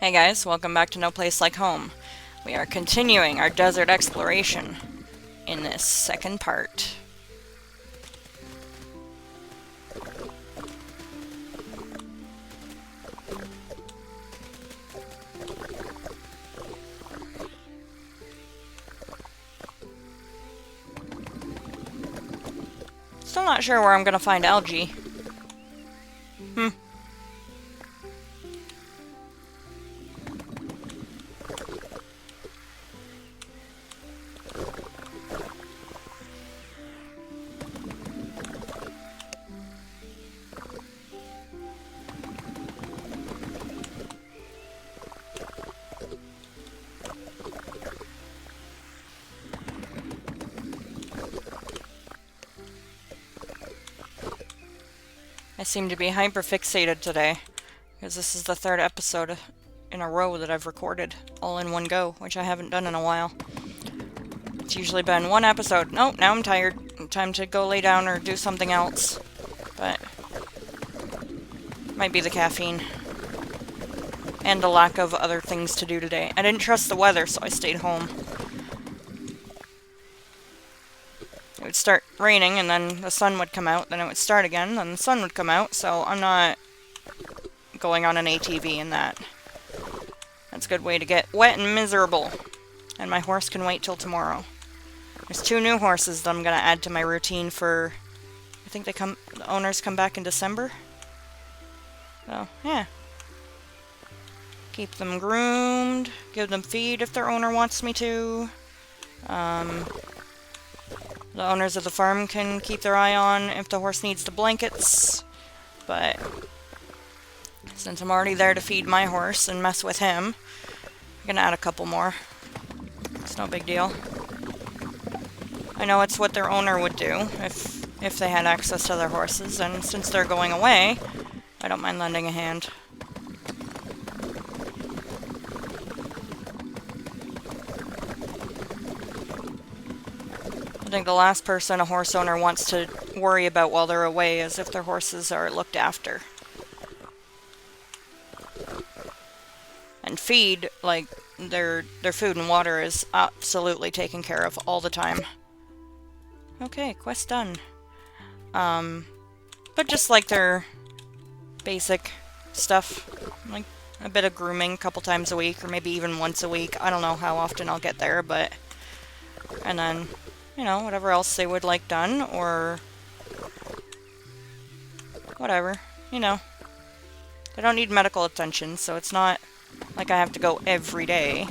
Hey guys, welcome back to No Place Like Home. We are continuing our desert exploration in this second part. Still not sure where I'm gonna find algae. I seem to be hyper-fixated today, because this is the third episode in a row that I've recorded, all in one go, which I haven't done in a while. It's usually been one episode. Nope, now I'm tired. Time to go lay down or do something else. But might be the caffeine. And the lack of other things to do today. I didn't trust the weather, so I stayed home. It would start raining, and then the sun would come out, then it would start again, then the sun would come out, so I'm not going on an ATV in that. That's a good way to get wet and miserable. And my horse can wait till tomorrow. There's 2 new horses that I'm gonna add to my routine for... I think the owners come back in December. So, yeah. Keep them groomed, give them feed if their owner wants me to. The owners of the farm can keep their eye on if the horse needs the blankets, but since I'm already there to feed my horse and mess with him, I'm gonna add a couple more. It's no big deal. I know it's what their owner would do if they had access to their horses, and since they're going away, I don't mind lending a hand. I think the last person a horse owner wants to worry about while they're away is if their horses are looked after. And feed, like, their food and water is absolutely taken care of all the time. Okay, quest done. But just like their basic stuff, like a bit of grooming a couple times a week, or maybe even once a week. I don't know how often I'll get there, but... And then... you know, whatever else they would like done, or whatever, you know. They don't need medical attention, so it's not like I have to go every day.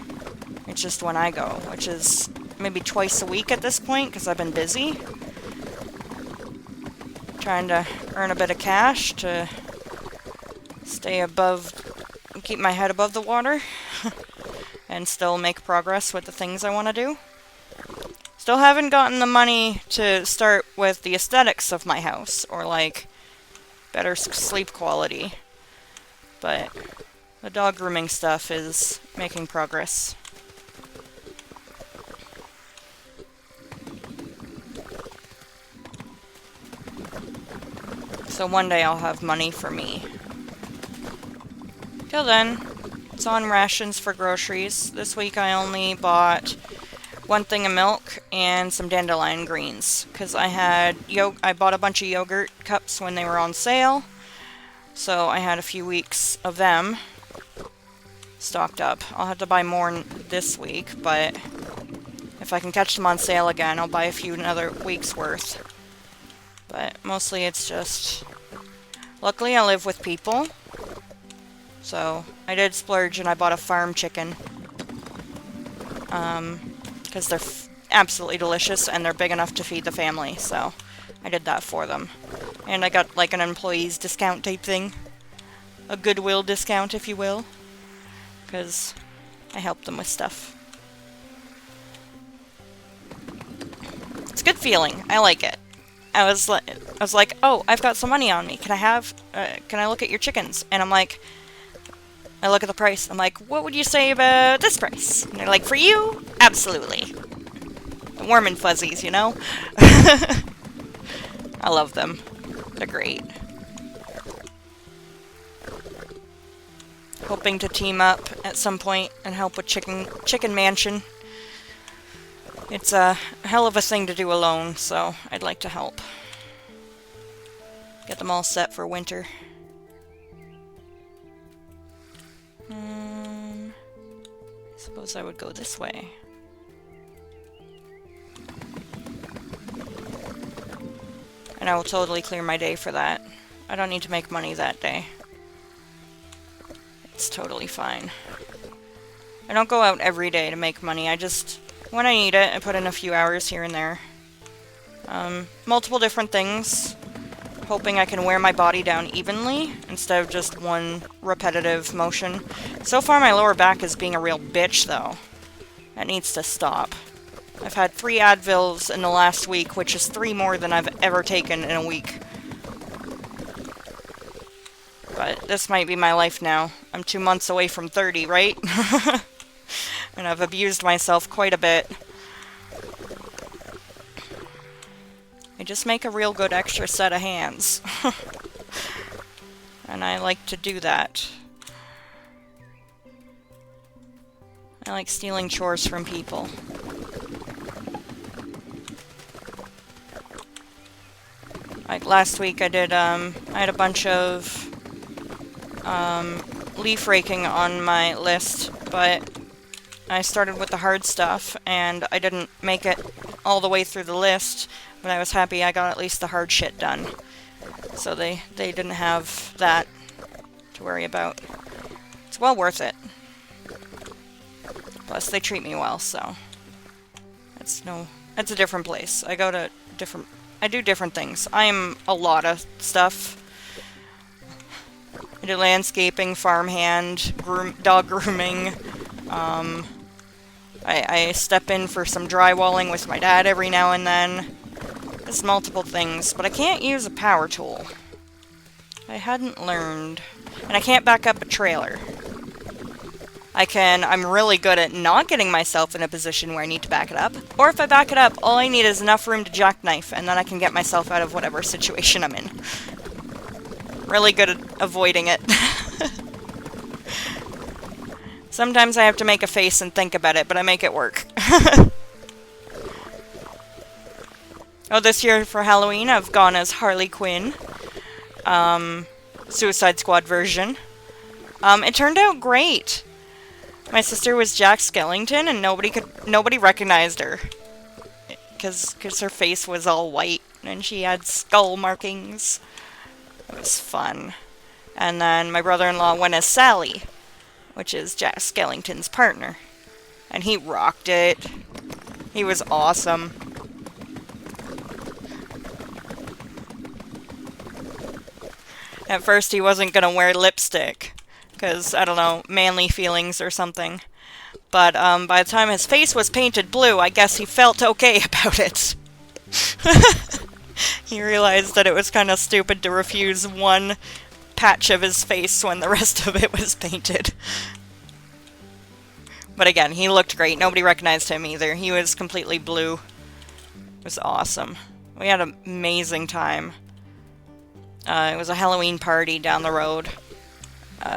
It's just when I go, which is maybe twice a week at this point, because I've been busy. Trying to earn a bit of cash to stay above, keep my head above the water, and still make progress with the things I want to do. Still haven't gotten the money to start with the aesthetics of my house, or like better sleep quality, but the dog grooming stuff is making progress. So one day I'll have money for me. Till then, it's on rations for groceries. This week I only bought 1 thing of milk and some dandelion greens, because I bought a bunch of yogurt cups when they were on sale, so I had a few weeks of them stocked up. I'll have to buy more this week, but if I can catch them on sale again, I'll buy a few another week's worth. But mostly it's just... Luckily I live with people, so I did splurge and I bought a farm chicken. Because they're absolutely delicious and they're big enough to feed the family, so I did that for them. And I got like an employee's discount type thing. A goodwill discount, if you will. Because I helped them with stuff. It's a good feeling. I like it. I was like, oh, I've got some money on me. Can I look at your chickens? And I'm like... I look at the price, I'm like, what would you say about this price? And they're like, for you? Absolutely. Warm and fuzzies, you know? I love them. They're great. hoping to team up at some point and help with Chicken Mansion. It's a hell of a thing to do alone, so I'd like to help. Get them all set for winter. I suppose I would go this way. And I will totally clear my day for that. I don't need to make money that day. It's totally fine. I don't go out every day to make money. I just, when I need it, I put in a few hours here and there. Multiple different things. Hoping I can wear my body down evenly instead of just one repetitive motion. So far my lower back is being a real bitch though. That needs to stop. I've had 3 Advils in the last week, which is 3 more than I've ever taken in a week. But this might be my life now. I'm 2 months away from 30, right? And I've abused myself quite a bit. I just make a real good extra set of hands. And I like to do that. I like stealing chores from people. Like last week I did, I had a bunch of leaf raking on my list, but I started with the hard stuff and I didn't make it all the way through the list, but I was happy I got at least the hard shit done. So they didn't have that to worry about. It's well worth it. Plus they treat me well, so it's a different place. I do different things. I am a lot of stuff. I do landscaping, farmhand, dog grooming. I step in for some drywalling with my dad every now and then. There's multiple things, but I can't use a power tool. I hadn't learned. And I can't back up a trailer. I'm really good at not getting myself in a position where I need to back it up. Or if I back it up, all I need is enough room to jackknife, and then I can get myself out of whatever situation I'm in. Really good at avoiding it. Sometimes I have to make a face and think about it, but I make it work. Oh, this year for Halloween, I've gone as Harley Quinn. Suicide Squad version. It turned out great. My sister was Jack Skellington, and nobody recognized her. Because her face was all white, and she had skull markings. It was fun. And then my brother-in-law went as Sally, which is Jack Skellington's partner. And he rocked it. He was awesome. At first he wasn't gonna wear lipstick, because, I don't know, manly feelings or something. But by the time his face was painted blue, I guess he felt okay about it. He realized that it was kind of stupid to refuse one patch of his face when the rest of it was painted. But again, he looked great. Nobody recognized him either. He was completely blue. It was awesome. We had an amazing time. It was a Halloween party down the road.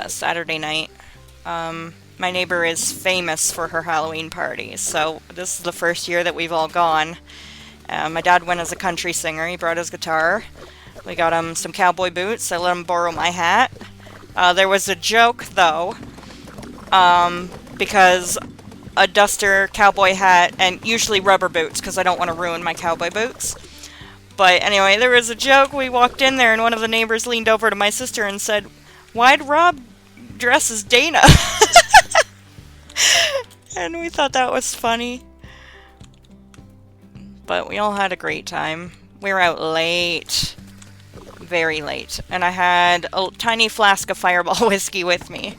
Saturday night. My neighbor is famous for her Halloween parties, so this is the first year that we've all gone. My dad went as a country singer. He brought his guitar. We got him some cowboy boots. I let him borrow my hat. There was a joke, though, because a duster, cowboy hat, and usually rubber boots, because I don't want to ruin my cowboy boots. But anyway, there was a joke. We walked in there, and one of the neighbors leaned over to my sister and said, "Why'd Rob dress as Dana?" And we thought that was funny. But we all had a great time. We were out late. Very late. And I had a tiny flask of Fireball whiskey with me.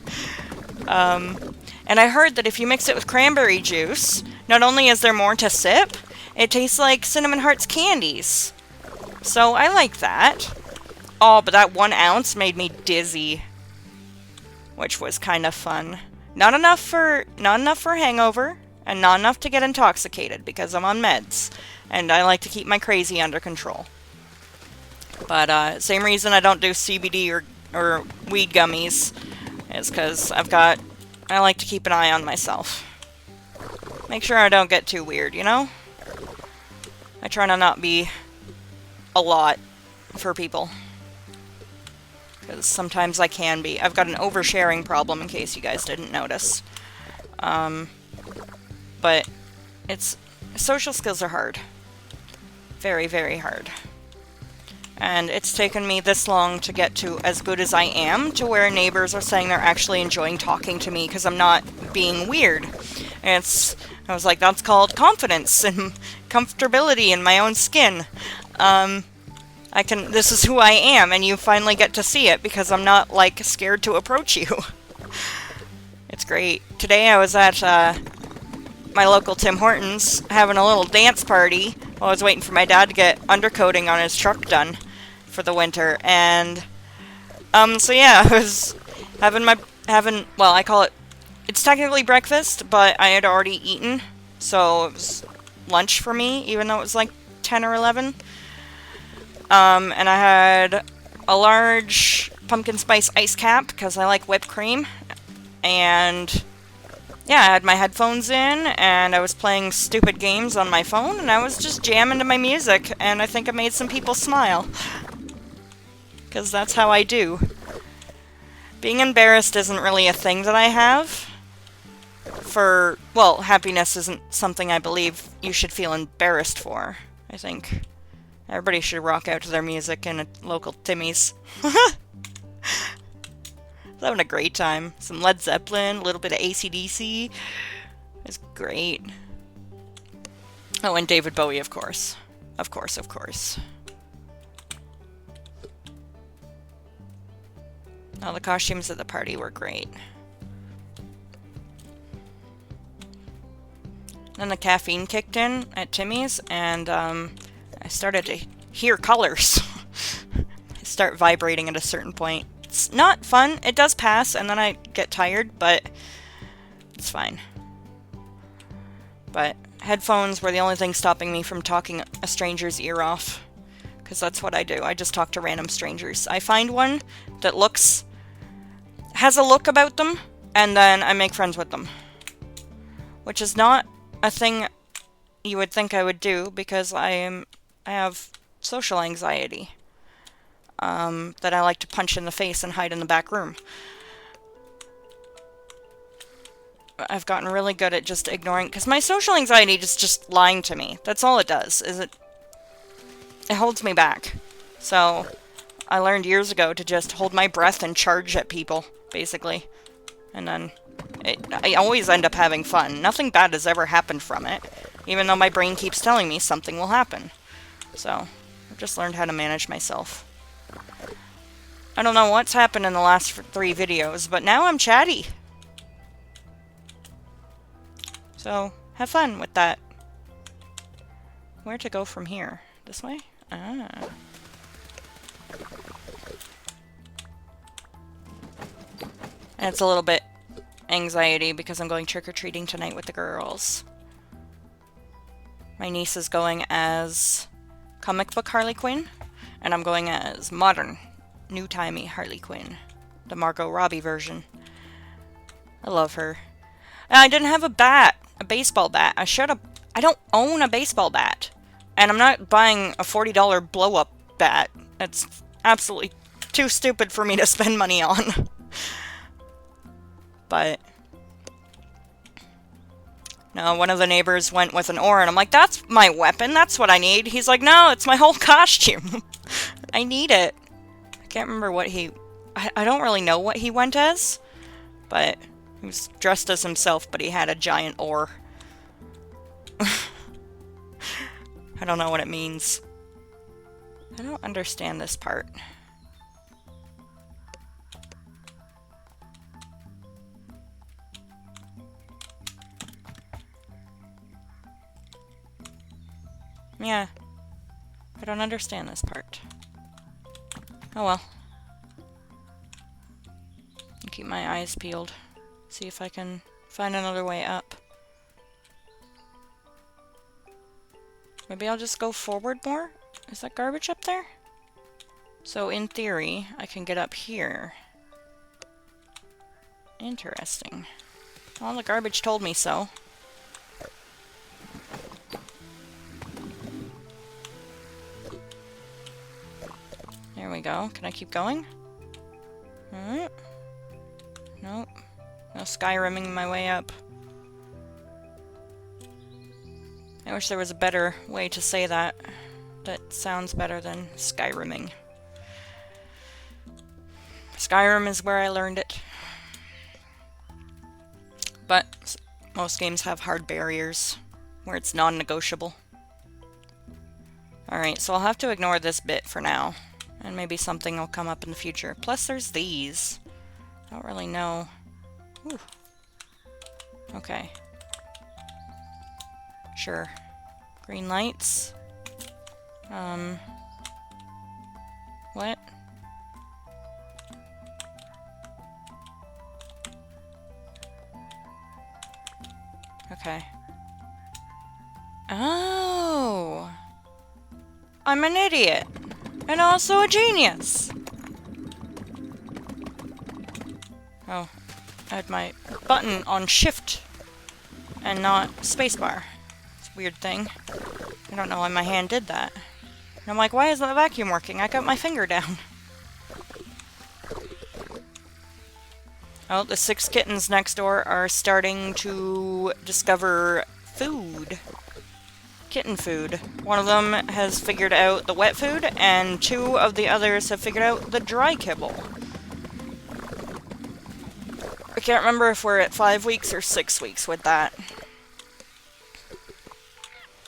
And I heard that if you mix it with cranberry juice, not only is there more to sip, it tastes like Cinnamon Hearts candies. So I like that. Oh, but that 1 ounce made me dizzy. Which was kind of fun. Not enough for hangover, and not enough to get intoxicated, because I'm on meds. And I like to keep my crazy under control. But, same reason I don't do CBD or weed gummies. is because I like to keep an eye on myself. Make sure I don't get too weird, you know? I try to not be a lot for people. Because sometimes I can be. I've got an oversharing problem, in case you guys didn't notice. But social skills are hard. Very, very hard. And it's taken me this long to get to as good as I am, to where neighbors are saying they're actually enjoying talking to me because I'm not being weird. And I was like, that's called confidence and comfortability in my own skin. This is who I am, and you finally get to see it because I'm not, like, scared to approach you. It's great. Today I was at, my local Tim Hortons having a little dance party while I was waiting for my dad to get undercoating on his truck done for the winter, and, so yeah, I was well, I call it's technically breakfast, but I had already eaten, so it was lunch for me, even though it was like 10 or 11. And I had a large pumpkin spice ice cap, because I like whipped cream, and yeah, I had my headphones in, and I was playing stupid games on my phone, and I was just jamming to my music, and I think I made some people smile. Because that's how I do. Being embarrassed isn't really a thing that I have. Well, happiness isn't something I believe you should feel embarrassed for. I think everybody should rock out to their music in a local Timmy's. Having a great time. Some Led Zeppelin, a little bit of AC/DC. It's great. Oh, and David Bowie, of course. Of course, of course. All the costumes at the party were great. Then the caffeine kicked in at Timmy's, and I started to hear colors. I start vibrating at a certain point. It's not fun. It does pass, and then I get tired, but it's fine. But headphones were the only thing stopping me from talking a stranger's ear off. Because that's what I do. I just talk to random strangers. I find one that has a look about them, and then I make friends with them. Which is not a thing you would think I would do, because I have social anxiety. That I like to punch in the face and hide in the back room. I've gotten really good at just ignoring, because my social anxiety is just lying to me. That's all it does, is it holds me back. So, I learned years ago to just hold my breath and charge at people, basically. And then, I always end up having fun. Nothing bad has ever happened from it, even though my brain keeps telling me something will happen. So, I've just learned how to manage myself. I don't know what's happened in the last 3 videos, but now I'm chatty. So, have fun with that. Where to go from here? This way? Ah. And it's a little bit anxiety because I'm going trick-or-treating tonight with the girls. My niece is going as comic book Harley Quinn, and I'm going as modern, new-timey Harley Quinn. The Margot Robbie version. I love her. And I didn't have a baseball bat. I don't own a baseball bat. And I'm not buying a $40 blow-up bat. That's absolutely too stupid for me to spend money on. But no, one of the neighbors went with an oar, and I'm like, that's my weapon, that's what I need. He's like, no, it's my whole costume. I need it. I can't remember what I don't really know what he went as, but he was dressed as himself, but he had a giant oar. I don't know what it means. I don't understand this part. Yeah. I don't understand this part. Oh well. I'll keep my eyes peeled. See if I can find another way up. Maybe I'll just go forward more? Is that garbage up there? So in theory, I can get up here. Interesting. Well, the garbage told me so. There we go. Can I keep going? Alright. Nope. No Skyrimming my way up. I wish there was a better way to say that. That sounds better than Skyrimming. Skyrim is where I learned it. But most games have hard barriers where it's non-negotiable. Alright, so I'll have to ignore this bit for now. And maybe something will come up in the future. Plus there's these. I don't really know. Ooh. Okay. Sure. Green lights. What? Okay. Oh! I'm an idiot! And also a genius! Oh. I had my button on shift and not spacebar. It's a weird thing. I don't know why my hand did that. And I'm like, why isn't the vacuum working? I got my finger down. Oh, the 6 kittens next door are starting to discover food. Kitten food. One of them has figured out the wet food, and 2 of the others have figured out the dry kibble. I can't remember if we're at 5 weeks or 6 weeks with that.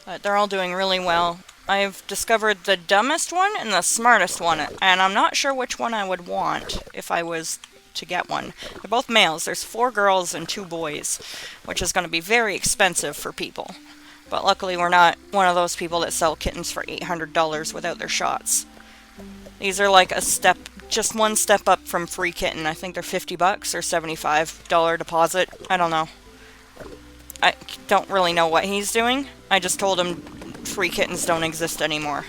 But they're all doing really well. I've discovered the dumbest one and the smartest one, and I'm not sure which one I would want if I was to get one. They're both males. There's 4 girls and 2 boys, which is going to be very expensive for people. But luckily we're not one of those people that sell kittens for $800 without their shots. These are like a step, just one step up from free kitten. I think they're $50 or $75 deposit. I don't know. I don't really know what he's doing. I just told him free kittens don't exist anymore.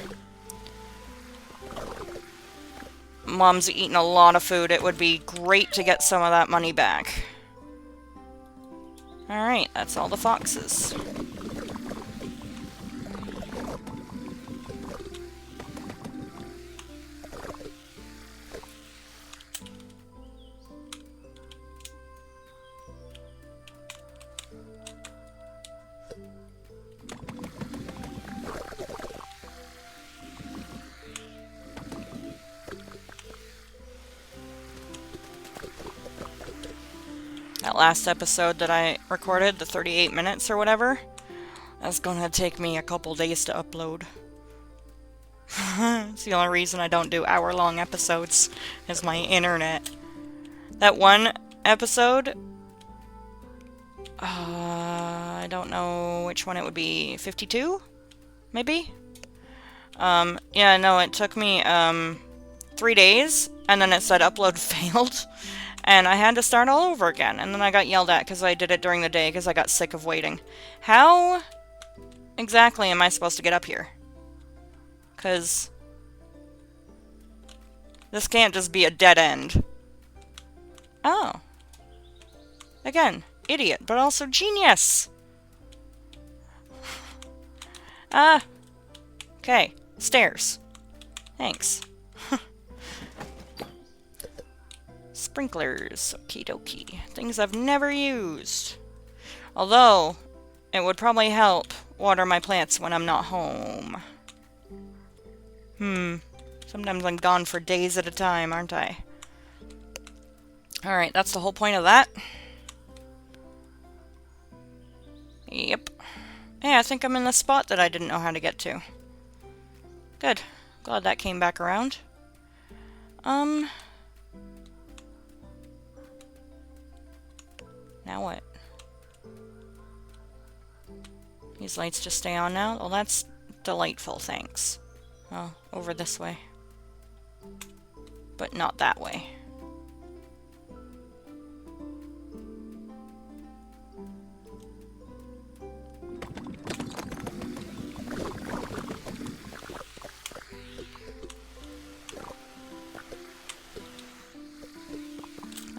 Mom's eaten a lot of food. It would be great to get some of that money back. Alright, that's all the foxes. That last episode that I recorded, the 38 minutes or whatever, that's gonna take me a couple days to upload. It's the only reason I don't do hour-long episodes, is my internet. That one episode, I don't know which one it would be, 52? Maybe? Yeah, no, it took me, 3 days, and then it said upload failed. And I had to start all over again. And then I got yelled at because I did it during the day because I got sick of waiting. How exactly am I supposed to get up here? Because this can't just be a dead end. Oh. Again, idiot, but also genius. Ah. Okay, stairs. Thanks. Sprinklers, okie dokie. Things I've never used. Although, it would probably help water my plants when I'm not home. Sometimes I'm gone for days at a time, aren't I? Alright, that's the whole point of that. Yep. Yeah, I think I'm in the spot that I didn't know how to get to. Good. Glad that came back around. Now what? These lights just stay on now? Well, that's delightful, thanks. Oh, over this way. But not that way.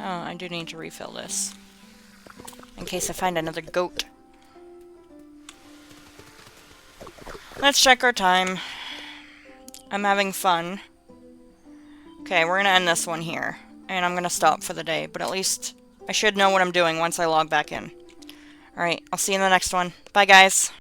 Oh, I do need to refill this. In case I find another goat. Let's check our time. I'm having fun. Okay, we're gonna end this one here. And I'm gonna stop for the day, but at least I should know what I'm doing once I log back in. Alright, I'll see you in the next one. Bye, guys.